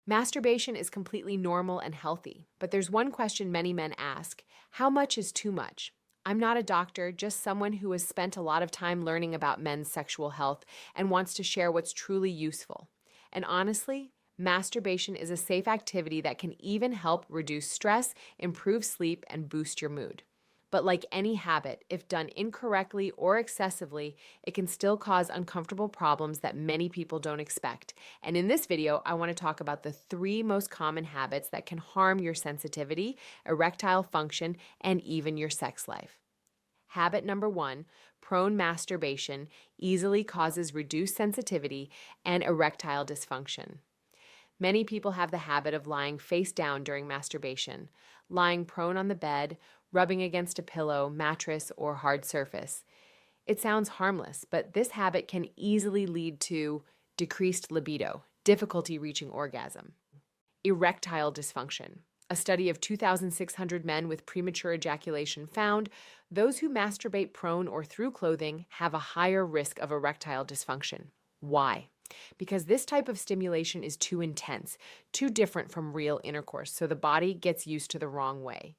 Masturbation is completely normal and healthy, but there's one question many men ask: how much is too much? I'm not a doctor, just someone who has spent a lot of time learning about men's sexual health and wants to share what's truly useful. And honestly, masturbation is a safe activity that can even help reduce stress, improve sleep, and boost your mood. But like any habit, if done incorrectly or excessively, it can still cause uncomfortable problems that many people don't expect. And in this video, I want to talk about the 3 most common habits that can harm your sensitivity, erectile function, and even your sex life. Habit number 1, prone masturbation, easily causes reduced sensitivity and erectile dysfunction. Many people have the habit of lying face down during masturbation, lying prone on the bed, rubbing against a pillow, mattress, or hard surface. It sounds harmless, but this habit can easily lead to decreased libido, difficulty reaching orgasm, erectile dysfunction. A study of 2,600 men with premature ejaculation found those who masturbate prone or through clothing have a higher risk of erectile dysfunction. Why? Because this type of stimulation is too intense, too different from real intercourse, so the body gets used to the wrong way.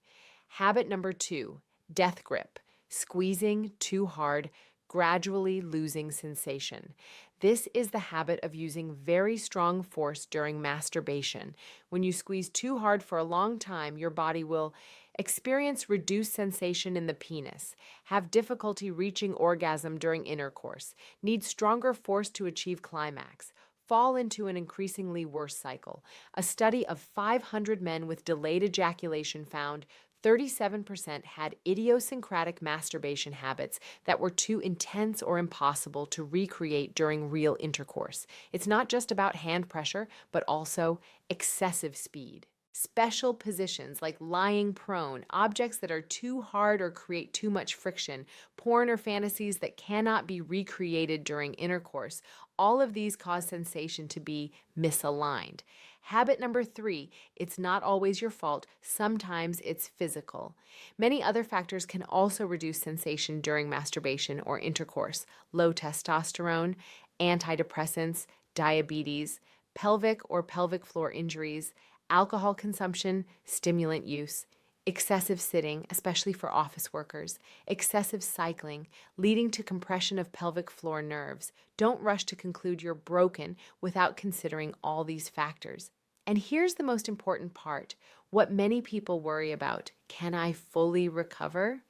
Habit number 2, death grip, squeezing too hard, gradually losing sensation. This is the habit of using very strong force during masturbation. When you squeeze too hard for a long time, your body will experience reduced sensation in the penis, have difficulty reaching orgasm during intercourse, need stronger force to achieve climax, fall into an increasingly worse cycle. A study of 500 men with delayed ejaculation found 37% had idiosyncratic masturbation habits that were too intense or impossible to recreate during real intercourse. It's not just about hand pressure, but also excessive speed. Special positions like lying prone, objects that are too hard or create too much friction, porn or fantasies that cannot be recreated during intercourse, all of these cause sensation to be misaligned. Habit number 3, it's not always your fault. Sometimes it's physical. Many other factors can also reduce sensation during masturbation or intercourse. Low testosterone, antidepressants, diabetes, pelvic or pelvic floor injuries, alcohol consumption, stimulant use, excessive sitting, especially for office workers, excessive cycling, leading to compression of pelvic floor nerves. Don't rush to conclude you're broken without considering all these factors. And here's the most important part, what many people worry about: can I fully recover?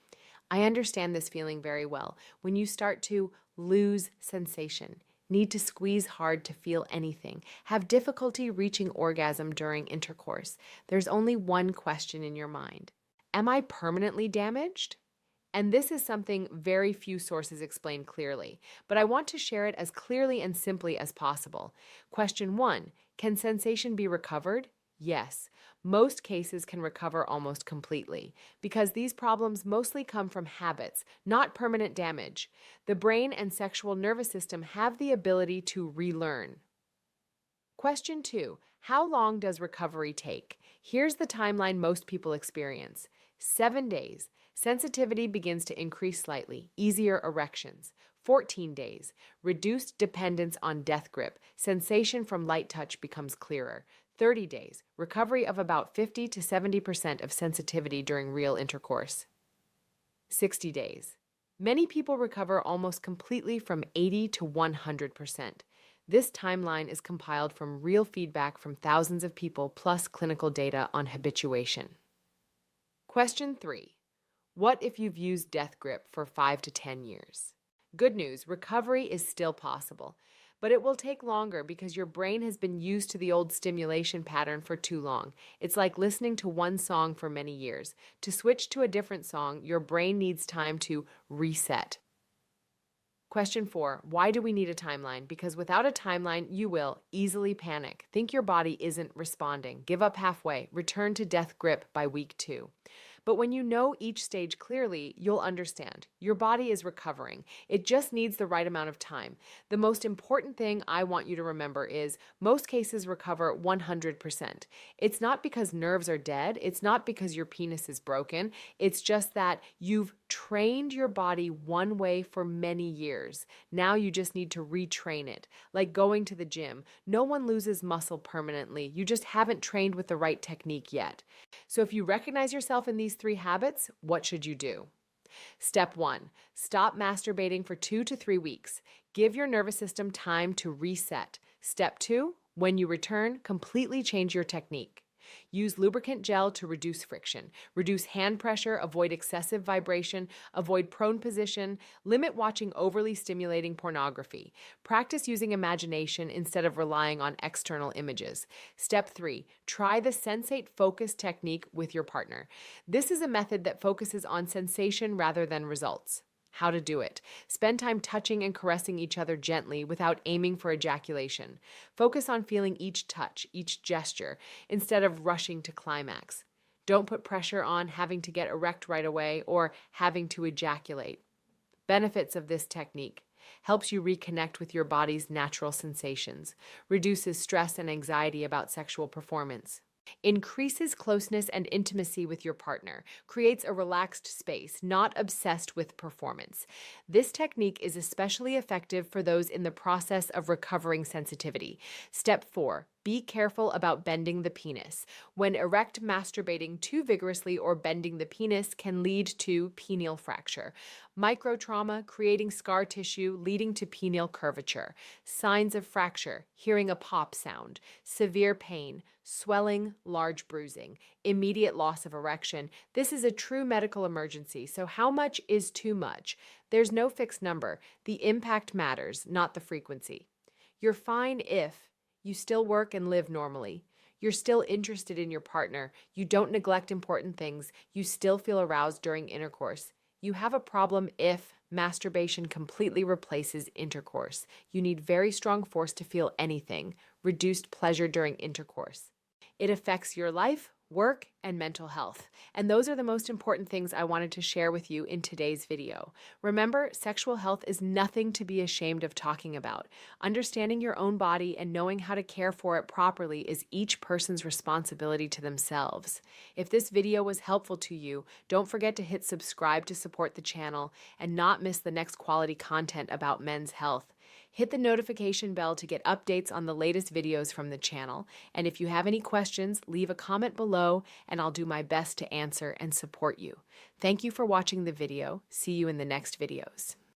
I understand this feeling very well. When you start to lose sensation, need to squeeze hard to feel anything, have difficulty reaching orgasm during intercourse, there's only one question in your mind: am I permanently damaged? And this is something very few sources explain clearly, but I want to share it as clearly and simply as possible. Question 1, can sensation be recovered? Yes. Most cases can recover almost completely, because these problems mostly come from habits, not permanent damage. The brain and sexual nervous system have the ability to relearn. Question 2, how long does recovery take? Here's the timeline most people experience. 7 days. Sensitivity begins to increase slightly, easier erections. 14 days. Reduced dependence on death grip. Sensation from light touch becomes clearer. 30 days. Recovery of about 50 to 70% of sensitivity during real intercourse. 60 days. Many people recover almost completely from 80 to 100%. This timeline is compiled from real feedback from thousands of people plus clinical data on habituation. Question 3. What if you've used death grip for 5 to 10 years? Good news, recovery is still possible, but it will take longer because your brain has been used to the old stimulation pattern for too long. It's like listening to one song for many years. To switch to a different song, your brain needs time to reset. Question 4, why do we need a timeline? Because without a timeline, you will easily panic, think your body isn't responding, give up halfway, return to death grip by week 2. But when you know each stage clearly, you'll understand. Your body is recovering. It just needs the right amount of time. The most important thing I want you to remember is most cases recover 100%. It's not because nerves are dead. It's not because your penis is broken. It's just that you've trained your body one way for many years. Now you just need to retrain it. Like going to the gym. No one loses muscle permanently. You just haven't trained with the right technique yet. So if you recognize yourself in these 3 habits, what should you do? Step 1, stop masturbating for 2 to 3 weeks. Give your nervous system time to reset. Step 2, when you return, completely change your technique. Use lubricant gel to reduce friction, reduce hand pressure, avoid excessive vibration, avoid prone position, limit watching overly stimulating pornography. Practice using imagination instead of relying on external images. Step 3, try the sensate focus technique with your partner. This is a method that focuses on sensation rather than results. How to do it. Spend time touching and caressing each other gently without aiming for ejaculation. Focus on feeling each touch, each gesture, instead of rushing to climax. Don't put pressure on having to get erect right away or having to ejaculate. Benefits of this technique. Helps you reconnect with your body's natural sensations. Reduces stress and anxiety about sexual performance. Increases closeness and intimacy with your partner, creates a relaxed space, not obsessed with performance. This technique is especially effective for those in the process of recovering sensitivity. Step 4, be careful about bending the penis. When erect, masturbating too vigorously or bending the penis can lead to penial fracture. Microtrauma, creating scar tissue, leading to penial curvature. Signs of fracture, hearing a pop sound. Severe pain, swelling, large bruising. Immediate loss of erection. This is a true medical emergency, so how much is too much? There's no fixed number. The impact matters, not the frequency. You're fine if you still work and live normally. You're still interested in your partner. You don't neglect important things. You still feel aroused during intercourse. You have a problem if masturbation completely replaces intercourse. You need very strong force to feel anything. Reduced pleasure during intercourse. It affects your life, work, and mental health. And those are the most important things I wanted to share with you in today's video. Remember, sexual health is nothing to be ashamed of talking about. Understanding your own body and knowing how to care for it properly is each person's responsibility to themselves. If this video was helpful to you, don't forget to hit subscribe to support the channel and not miss the next quality content about men's health. Hit the notification bell to get updates on the latest videos from the channel. And if you have any questions, leave a comment below and I'll do my best to answer and support you. Thank you for watching the video. See you in the next videos.